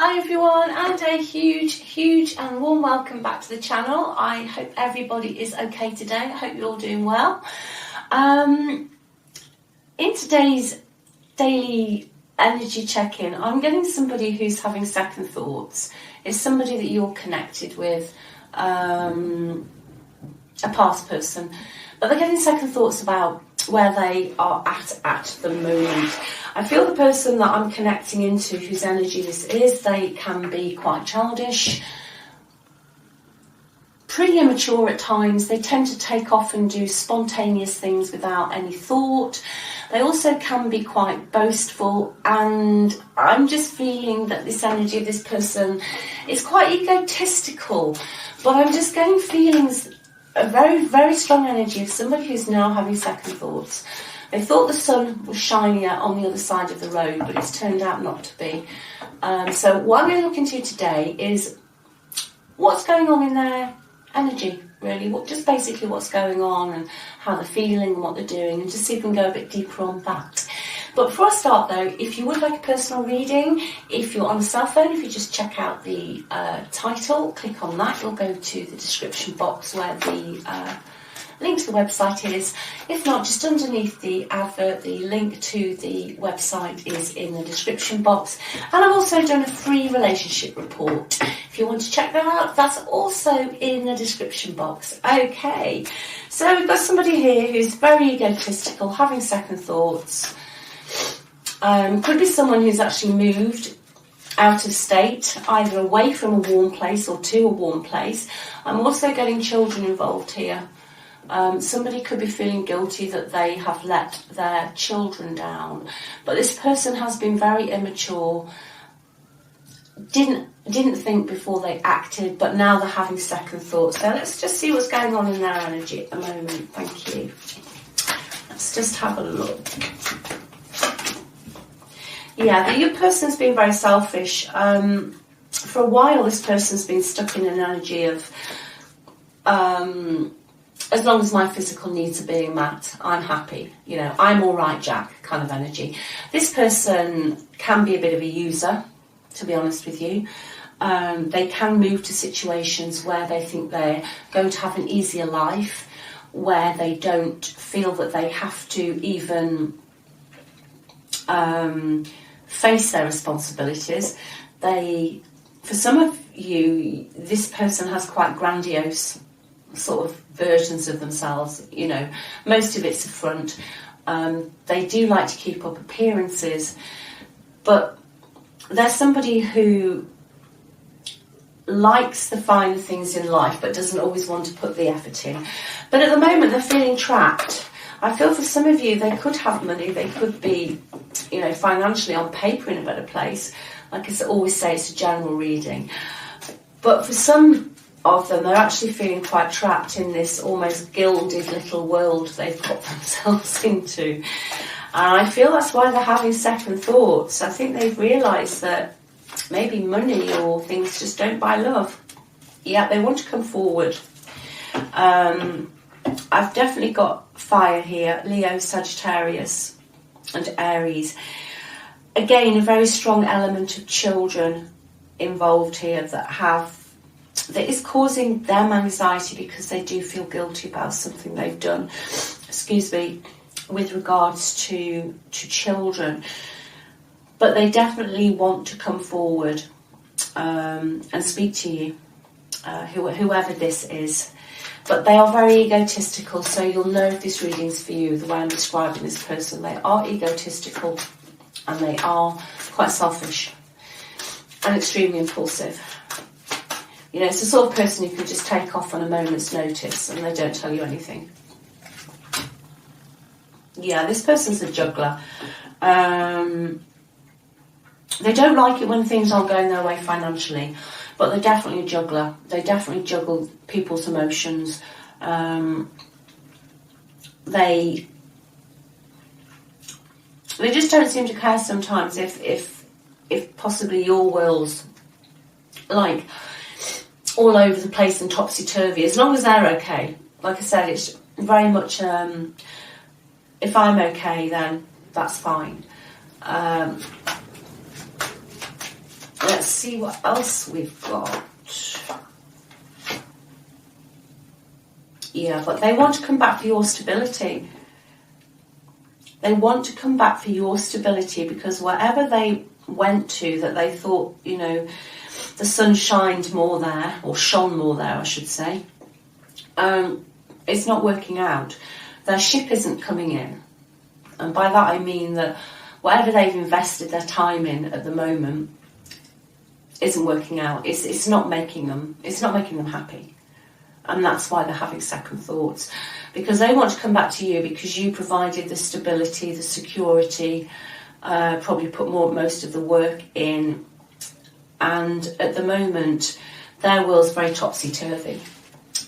Hi everyone, and a huge and warm welcome back to the channel. I hope everybody is okay today. I hope you're all doing well. In today's daily energy check-in, I'm getting somebody who's having second thoughts. It's somebody that you're connected with, a past person, but they're getting second thoughts about where they are at the moment. I feel the person that I'm connecting into, whose energy this is, they can be quite childish, pretty immature at times. They tend to take off and do spontaneous things without any thought. They also can be quite boastful, and I'm just feeling that this energy of this person is quite egotistical, but I'm just getting feelings, a very strong energy of somebody who's now having second thoughts. They thought the sun was shinier on the other side of the road, but it's turned out not to be. So what I'm going to look into today is what's going on in their energy, really. Just basically what's going on and how they're feeling and what they're doing, and just see if we can go a bit deeper on that. But before I start though, if you would like a personal reading, if you're on a cell phone, if you just check out the title, click on that, you'll go to the description box where the link to the website is. If not, just underneath the advert, the link to the website is in the description box. And I've also done a free relationship report. If you want to check that out, that's also in the description box. Okay, so we've got somebody here who's very egotistical, having second thoughts. Could be someone who's actually moved out of state, either away from a warm place or to a warm place. I'm also getting children involved here. Somebody could be feeling guilty that they have let their children down, but this person has been very immature, didn't think before they acted, but now they're having second thoughts. So let's just see what's going on in their energy at the moment. Thank you. Let's just have a look. Yeah, your person's been very selfish. For a while, this person's been stuck in an energy of as long as my physical needs are being met, I'm happy. You know, I'm all right, Jack, kind of energy. This person can be a bit of a user, to be honest with you. They can move to situations where they think they're going to have an easier life, where they don't feel that they have to even face their responsibilities. For some of you, this person has quite grandiose sort of versions of themselves, you know, most of it's a front. They do like to keep up appearances, but they're somebody who likes the finer things in life but doesn't always want to put the effort in. But at the moment they're feeling trapped. I feel for some of you, they could have money, they could be, you know, financially on paper in a better place. Like I always say, it's a general reading. But for some of them, they're actually feeling quite trapped in this almost gilded little world they've got themselves into. And I feel that's why they're having second thoughts. I think they've realised that maybe money or things just don't buy love. Yeah, they want to come forward. I've definitely got fire here, Leo, Sagittarius and Aries. Again, a very strong element of children involved here that is causing them anxiety because they do feel guilty about something they've done, with regards to children. But they definitely want to come forward and speak to you, whoever this is. But they are very egotistical, so you'll know if this reading's for you, the way I'm describing this person. They are egotistical and they are quite selfish and extremely impulsive. You know, it's the sort of person who could just take off on a moment's notice and they don't tell you anything. Yeah, this person's a juggler. They don't like it when things aren't going their way financially, but they're definitely a juggler. They definitely juggle people's emotions. They just don't seem to care sometimes if possibly your world's like all over the place and topsy-turvy, as long as they're okay. Like I said, it's very much if I'm okay, then that's fine. Let's see what else we've got. Yeah, but they want to come back for your stability. They want to come back for your stability, because wherever they went to that they thought, you know, the sun shined more there, or shone more there, I should say, it's not working out. Their ship isn't coming in. And by that I mean that whatever they've invested their time in at the moment isn't working out. It's not making them happy. And that's why they're having second thoughts, because they want to come back to you because you provided the stability, the security, probably put most of the work in, and at the moment their world's very topsy-turvy.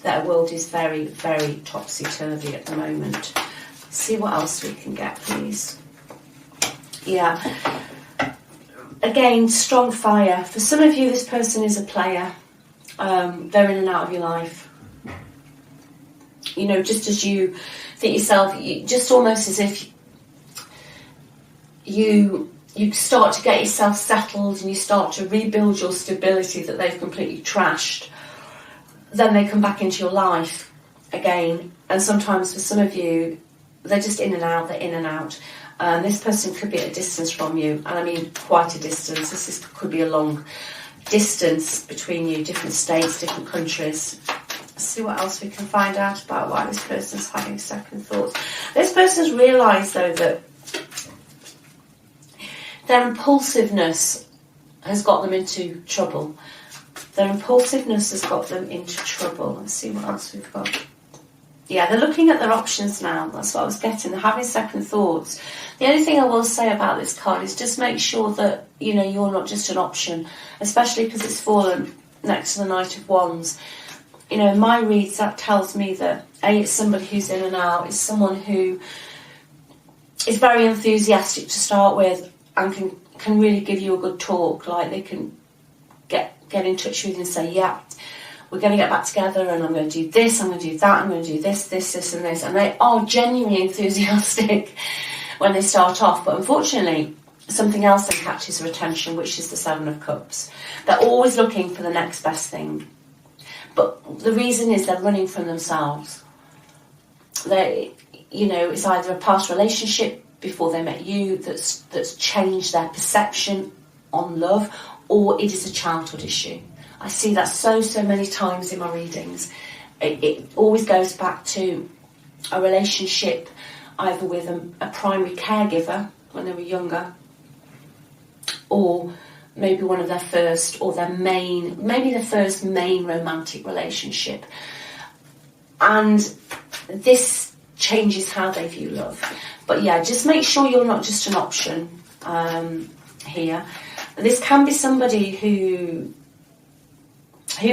Their world is very, very topsy-turvy at the moment. Let's see what else we can get, please. Yeah. Again, strong fire. For some of you, this person is a player. They're in and out of your life. You know, just as you think yourself, just almost as if you start to get yourself settled and you start to rebuild your stability that they've completely trashed, then they come back into your life again. And sometimes for some of you, they're just in and out, they're in and out. This person could be at a distance from you, and I mean quite a distance. Could be a long distance between you, different states, different countries. Let's see what else we can find out about why this person's having second thoughts. This person's realised, though, that their impulsiveness has got them into trouble. Their impulsiveness has got them into trouble. Let's see what else we've got. Yeah, they're looking at their options now. That's what I was getting. They're having second thoughts. The only thing I will say about this card is just make sure that, you know, you're not just an option, especially because it's fallen next to the Knight of Wands. You know, in my reads, that tells me that, A, it's somebody who's in and out. It's someone who is very enthusiastic to start with and can really give you a good talk. Like, they can get in touch with you and say, yeah, we're going to get back together and I'm going to do this, I'm going to do that, I'm going to do this and this. And they are genuinely enthusiastic when they start off. But unfortunately, something else then catches their attention, which is the Seven of Cups. They're always looking for the next best thing. But the reason is they're running from themselves. They, you know, it's either a past relationship before they met you that's changed their perception on love, or it is a childhood issue. I see that so many times in my readings. It always goes back to a relationship either with a primary caregiver when they were younger, or maybe one of their first or maybe their first main romantic relationship. And this changes how they view love. But yeah, just make sure you're not just an option here. This can be somebody who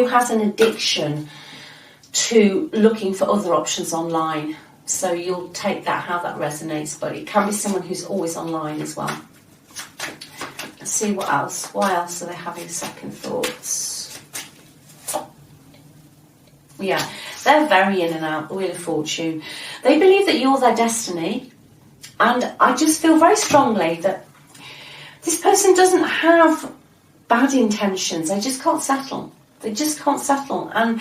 has an addiction to looking for other options online. So you'll take that, how that resonates, but it can be someone who's always online as well. Let's see what else. Why else are they having second thoughts? Yeah, they're very in and out, the Wheel of Fortune. They believe that you're their destiny, and I just feel very strongly that this person doesn't have bad intentions. They just can't settle. They just can't settle. And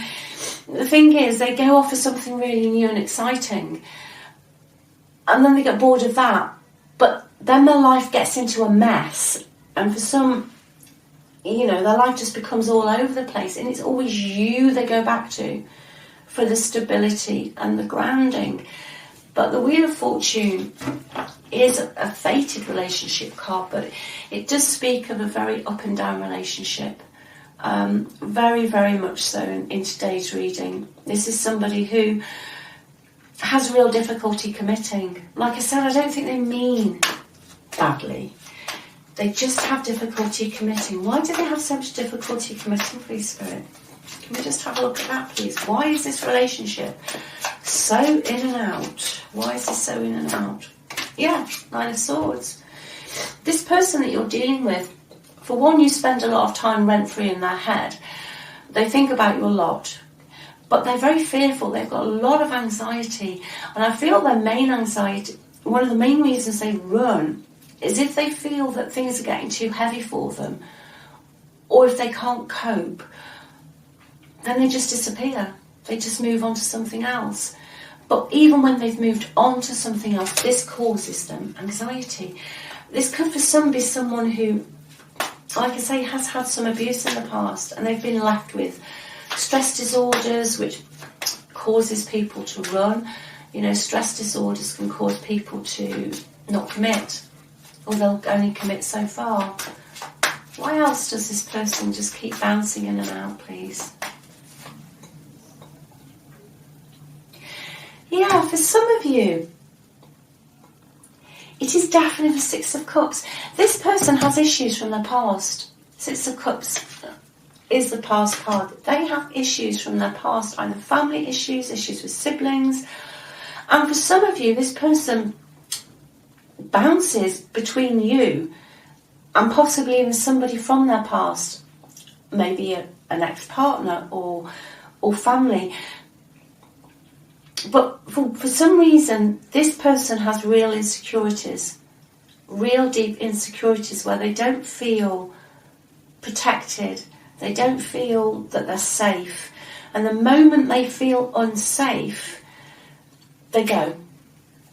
the thing is, they go off for something really new and exciting, and then they get bored of that. But then their life gets into a mess, and for some, you know, their life just becomes all over the place, and it's always you they go back to for the stability and the grounding. But the Wheel of Fortune is a fated relationship card, but it does speak of a very up and down relationship. Very, very much so in today's reading. This is somebody who has real difficulty committing. Like I said, I don't think they mean badly. They just have difficulty committing. Why do they have so much difficulty committing, please, Spirit? Can we just have a look at that, please? Why is this relationship so in and out? Why is this so in and out? Yeah, Nine of Swords. This person that you're dealing with, for one, you spend a lot of time rent-free in their head. They think about you a lot, but they're very fearful. They've got a lot of anxiety, and I feel their main anxiety, one of the main reasons they run, is if they feel that things are getting too heavy for them, or if they can't cope, then they just disappear. They just move on to something else. But even when they've moved on to something else, this causes them anxiety. This could for some be someone who, like I say, has had some abuse in the past, and they've been left with stress disorders, which causes people to run. You know, stress disorders can cause people to not commit, or they'll only commit so far. Why else does this person just keep bouncing in and out, please? Yeah, for some of you, it is definitely the Six of Cups. This person has issues from their past. Six of Cups is the past card. They have issues from their past, either family issues, issues with siblings. And for some of you, this person bounces between you and possibly even somebody from their past, maybe an ex-partner or family. But for some reason, this person has real insecurities, real deep insecurities where they don't feel protected, they don't feel that they're safe. And the moment they feel unsafe, they go.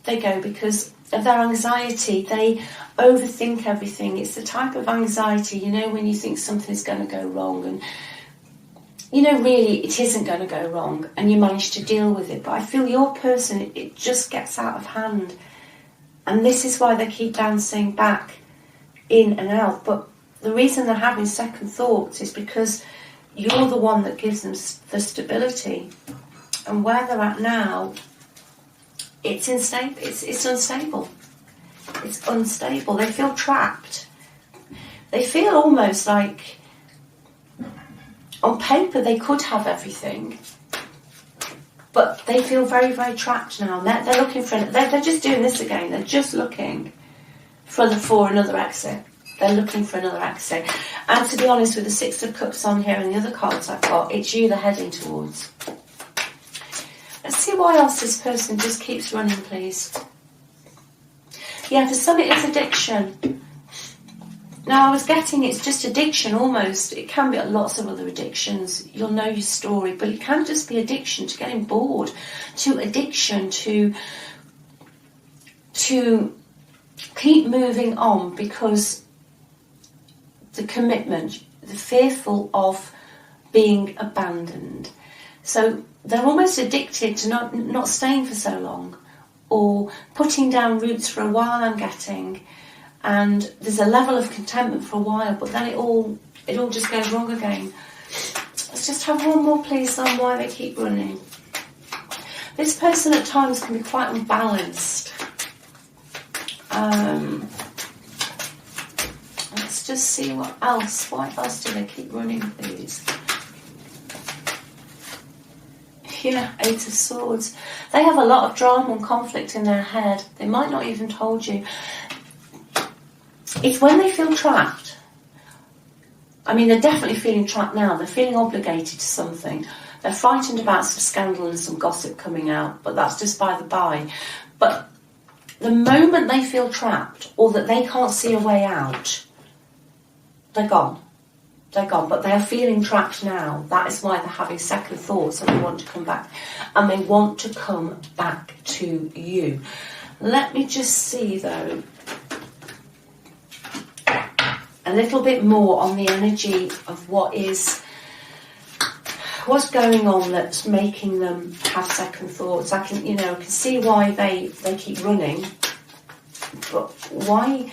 They go because of their anxiety. They overthink everything. It's the type of anxiety, you know, when you think something's going to go wrong and you know, really, it isn't going to go wrong, and you manage to deal with it. But I feel your person, it just gets out of hand. And this is why they keep bouncing back in and out. But the reason they're having second thoughts is because you're the one that gives them the stability. And where they're at now, it's unstable. It's unstable. It's unstable. They feel trapped. They feel almost like, on paper, they could have everything, but they feel very, very trapped now. They're looking for. They're just doing this again. They're just looking for another exit. They're looking for another exit. And to be honest, with the Six of Cups on here and the other cards I've got, it's you they're heading towards. Let's see why else this person just keeps running, please. Yeah, for some it is addiction. Now, I was getting it's just addiction almost. It can be lots of other addictions. You'll know your story. But it can just be addiction to getting bored, to addiction to keep moving on because the commitment, the fearful of being abandoned. So they're almost addicted to not staying for so long or putting down roots for a while, I'm getting. And there's a level of contentment for a while, but then it all just goes wrong again. Let's just have one more, please, on why they keep running. This person at times can be quite unbalanced. Let's just see what else. Why else do they keep running, please? Yeah, Eight of Swords. They have a lot of drama and conflict in their head. They might not even told you. It's when they feel trapped. I mean, they're definitely feeling trapped now. They're feeling obligated to something. They're frightened about some scandal and some gossip coming out, but that's just by the by. But the moment they feel trapped or that they can't see a way out, they're gone. They're gone, but they are feeling trapped now. That is why they're having second thoughts and they want to come back. And they want to come back to you. Let me just see, though, a little bit more on the energy of what's going on that's making them have second thoughts. I can see why they keep running, but why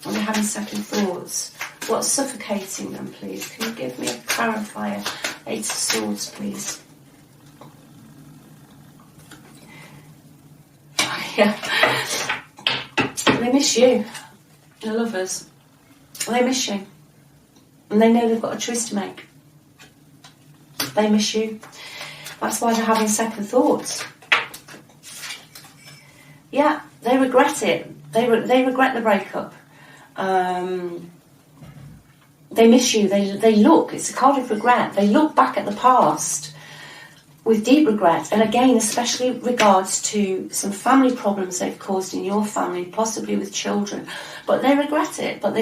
are they having second thoughts? What's suffocating them, please? Can you give me a clarifier? Eight of Swords, please. Yeah. They miss you. The Lovers. They miss you. And they know they've got a choice to make. They miss you. That's why they're having second thoughts. Yeah, they regret it. They regret the breakup. They miss you. They look. It's a card of regret. They look back at the past with deep regret. And again, especially regards to some family problems they've caused in your family, possibly with children. But they regret it. But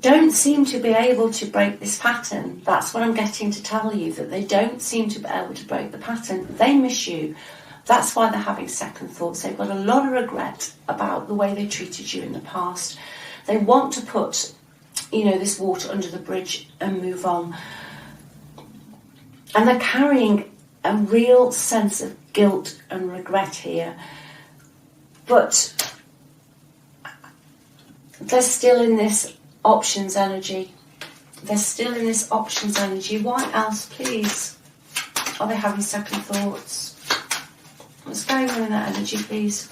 don't seem to be able to break this pattern. That's what I'm getting to tell you, that they don't seem to be able to break the pattern. They miss you. That's why they're having second thoughts. They've got a lot of regret about the way they treated you in the past. They want to put, this water under the bridge and move on. And they're carrying a real sense of guilt and regret here. But they're still in this options energy. They're still in this options energy. Why else, please, are they having second thoughts? What's going on in that energy, please?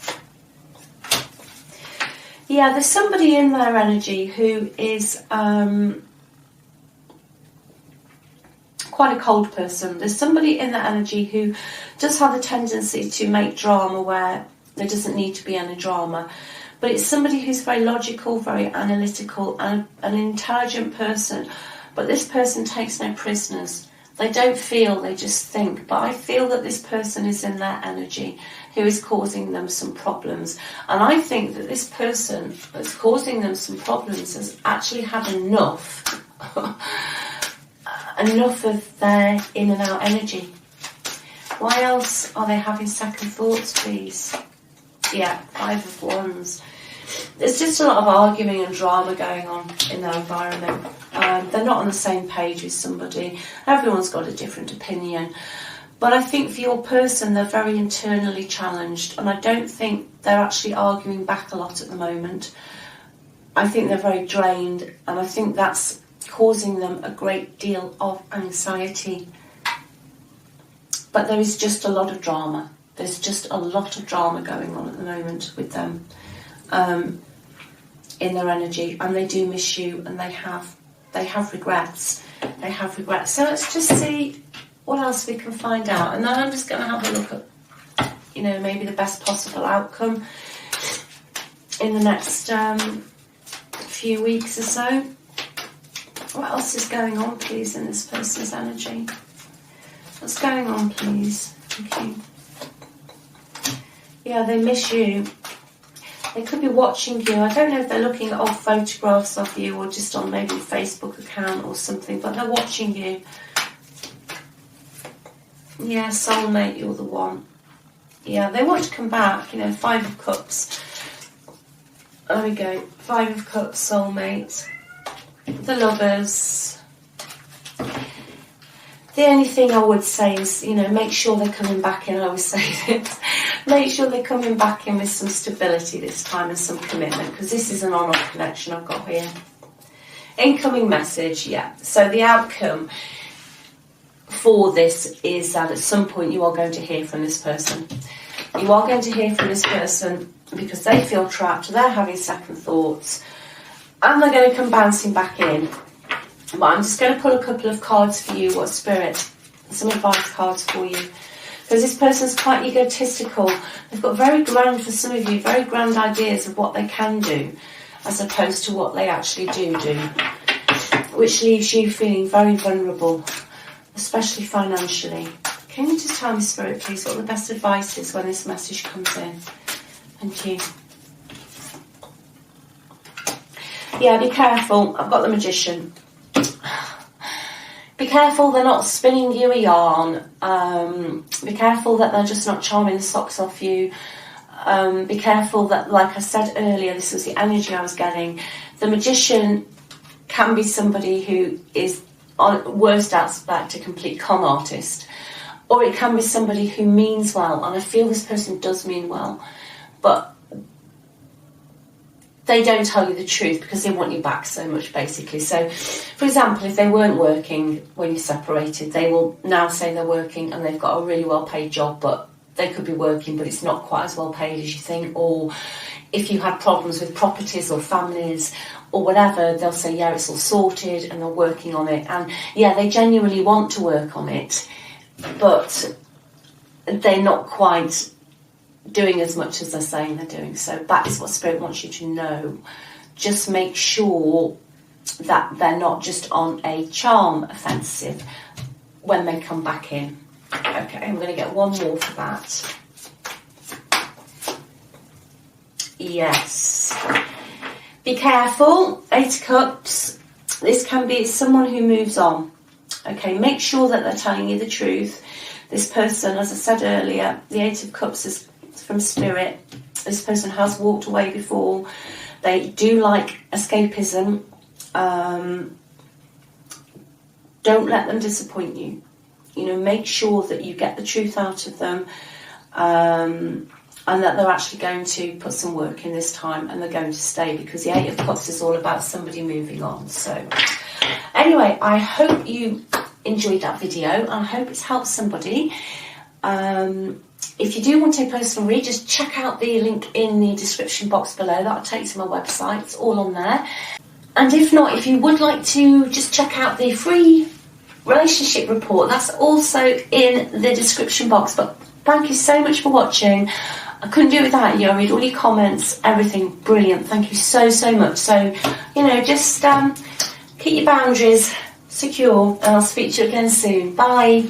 Yeah, there's somebody in their energy who is quite a cold person. There's somebody in that energy who does have a tendency to make drama where there doesn't need to be any drama. But it's somebody who's very logical, very analytical, and an intelligent person. But this person takes no prisoners. They don't feel, they just think. But I feel that this person is in their energy who is causing them some problems. And I think that this person that's causing them some problems has actually had enough, enough of their in and out energy. Why else are they having second thoughts, please? Yeah, 5 of Wands. There's just a lot of arguing and drama going on in their environment. They're not on the same page with somebody. Everyone's got a different opinion. But I think for your person, they're very internally challenged. And I don't think they're actually arguing back a lot at the moment. I think they're very drained. And I think that's causing them a great deal of anxiety. But there is just a lot of drama. There's just a lot of drama going on at the moment with them. In their energy, and they do miss you, and they have regrets. They have regrets. So let's just see what else we can find out, and then I'm just going to have a look at, maybe the best possible outcome in the next few weeks or so. What else is going on, please, in this person's energy? What's going on, please? Thank you. Yeah, they miss you. They could be watching you. I don't know if they're looking at old photographs of you or just on maybe a Facebook account or something, but they're watching you. Yeah, soulmate, you're the one. Yeah, they want to come back, 5 of Cups. There we go. 5 of Cups, soulmate. The Lovers. The only thing I would say is, make sure they're coming back in. I always say this. Make sure they're coming back in with some stability this time and some commitment, because this is an on-off connection I've got here. Incoming message, yeah. So the outcome for this is that at some point you are going to hear from this person. You are going to hear from this person because they feel trapped, they're having second thoughts, and they're going to come bouncing back in. But I'm just going to pull a couple of cards for you, what Spirit, some advice cards for you. Because this person's quite egotistical. They've got very grand, for some of you, very grand ideas of what they can do, as opposed to what they actually do, which leaves you feeling very vulnerable, especially financially. Can you just tell me, Spirit, please, what the best advice is when this message comes in? Thank you. Yeah, be careful. I've got the Magician. Be careful they're not spinning you a yarn. Be careful that they're just not charming the socks off you. Be careful that, like I said earlier, this was the energy I was getting. The Magician can be somebody who is, on worst aspect, a complete con artist. Or it can be somebody who means well. And I feel this person does mean well. But they don't tell you the truth because they want you back so much, basically. So, for example, if they weren't working when you separated, they will now say they're working and they've got a really well-paid job, but they could be working, but it's not quite as well-paid as you think. Or if you had problems with properties or families or whatever, they'll say, yeah, it's all sorted, and they're working on it. And, yeah, they genuinely want to work on it, but they're not quite doing as much as they're saying they're doing. So that is what Spirit wants you to know. Just make sure that they're not just on a charm offensive when they come back in. Okay, I'm going to get one more for that. Yes. Be careful. 8 of Cups. This can be someone who moves on. Okay, make sure that they're telling you the truth. This person, as I said earlier, the Eight of Cups is from Spirit. This person has walked away before. They do like escapism. Don't let them disappoint you. You know, make sure that you get the truth out of them, and that they're actually going to put some work in this time, and they're going to stay, because the Eight of Cups is all about somebody moving on. So anyway, I hope you enjoyed that video. I hope it's helped somebody. If you do want a personal read, just check out the link in the description box below. That'll take you to my website. It's all on there. And if not, if you would like to just check out the free relationship report, that's also in the description box. But thank you so much for watching. I couldn't do it without you. I read all your comments, everything brilliant. Thank you so much. So, you know, just keep your boundaries secure, and I'll speak to you again soon. Bye.